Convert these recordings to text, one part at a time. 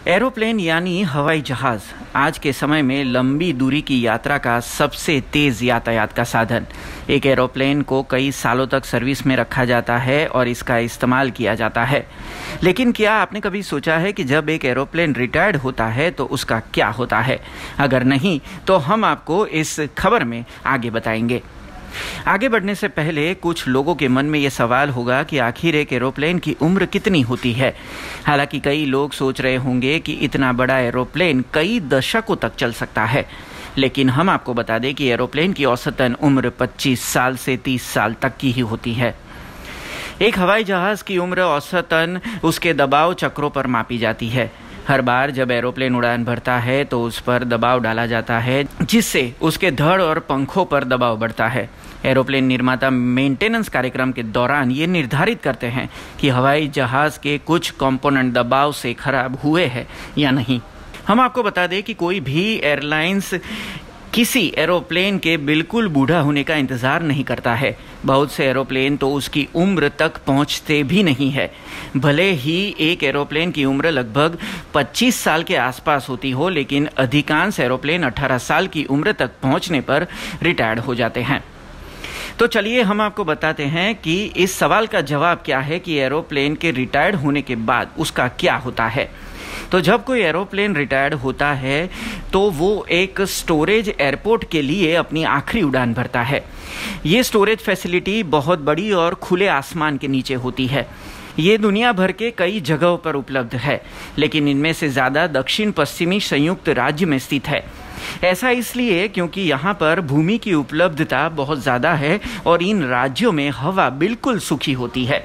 Aeroplane यानी हवाई जहाज आज के समय में लंबी दूरी की यात्रा का सबसे तेज यातायात का साधन। एक एरोप्लेन को कई सालों तक सर्विस में रखा जाता है और इसका इस्तेमाल किया जाता है। लेकिन क्या आपने कभी सोचा है कि जब एक एरोप्लेन रिटायर्ड होता है तो उसका क्या होता है? अगर नहीं तो हम आपको इस खबर में आगे बताएंगे। आगे बढ़ने से पहले कुछ लोगों के मन में ये सवाल होगा कि आखिर एक एरोप्लेन की उम्र कितनी होती है। हालांकि कई लोग सोच रहे होंगे कि इतना बड़ा एरोप्लेन कई दशकों तक चल सकता है, लेकिन हम आपको बता दें कि एरोप्लेन की औसतन उम्र 25 साल से 30 साल तक की ही होती है। एक हवाई जहाज की उम्र औसतन उसके दबाव चक्रों पर मापी जाती है। हर बार जब एरोप्लेन उड़ान भरता है तो उस पर दबाव डाला जाता है, जिससे उसके धड़ और पंखों पर दबाव बढ़ता है। एरोप्लेन निर्माता मेंटेनेंस कार्यक्रम के दौरान ये निर्धारित करते हैं कि हवाई जहाज के कुछ कंपोनेंट दबाव से खराब हुए हैं या नहीं। हम आपको बता दें कि कोई भी एयरलाइंस किसी एरोप्लेन के बिल्कुल बूढ़ा होने का इंतजार नहीं करता है। बहुत से एरोप्लेन तो उसकी उम्र तक पहुंचते भी नहीं है। भले ही एक एरोप्लेन की उम्र लगभग 25 साल के आसपास होती हो, लेकिन अधिकांश एरोप्लेन 18 साल की उम्र तक पहुंचने पर रिटायर्ड हो जाते हैं। तो चलिए हम आपको बताते हैं कि इस सवाल का जवाब क्या है कि एरोप्लेन के रिटायर्ड होने के बाद उसका क्या होता है। तो जब कोई एरोप्लेन रिटायर्ड होता है तो वो एक स्टोरेज एयरपोर्ट के लिए अपनी आखिरी उड़ान भरता है। ये स्टोरेज फैसिलिटी बहुत बड़ी और खुले आसमान के नीचे होती है। ये दुनिया भर के कई जगहों पर उपलब्ध है, लेकिन इनमें से ज़्यादा दक्षिण पश्चिमी संयुक्त राज्य में स्थित है। ऐसा इसलिए क्योंकि यहाँ पर भूमि की उपलब्धता बहुत ज़्यादा है और इन राज्यों में हवा बिल्कुल सूखी होती है।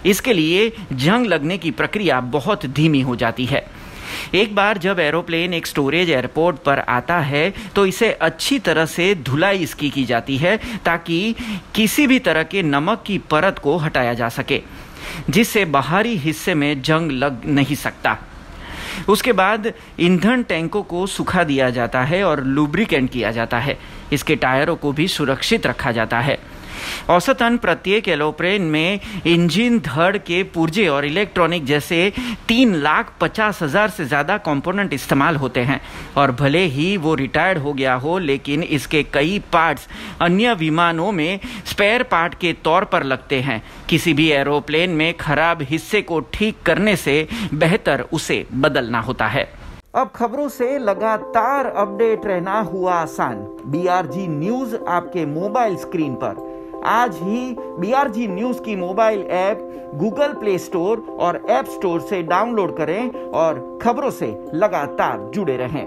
इसके लिए जंग लगने की प्रक्रिया बहुत धीमी हो जाती है। एक बार जब एरोप्लेन एक स्टोरेज एयरपोर्ट पर आता है तो इसे अच्छी तरह से धुलाई इसकी की जाती है, ताकि किसी भी तरह के नमक की परत को हटाया जा सके, जिससे बाहरी हिस्से में जंग लग नहीं सकता। उसके बाद ईंधन टैंकों को सुखा दिया जाता है और लुब्रिकेंट किया जाता है। इसके टायरों को भी सुरक्षित रखा जाता है। औसतन प्रत्येक एरोप्लेन में इंजन, धड़ के पुर्जे और इलेक्ट्रॉनिक जैसे 3,50,000 से ज़्यादा कंपोनेंट इस्तेमाल होते हैं। और भले ही वो रिटायर्ड हो गया हो, लेकिन इसके कई पार्ट्स अन्य विमानों में स्पेयर पार्ट के तौर पर लगते हैं। किसी भी एरोप्लेन में खराब हिस्से को ठीक करने से बेहतर उसे बदलना होता है। अब खबरों से लगातार अपडेट रहना हुआ आसान। BRG न्यूज आपके मोबाइल स्क्रीन पर। आज ही BRG न्यूज की mobile app Google play store और ऐप स्टोर से डाउनलोड करें और खबरों से लगातार जुड़े रहें।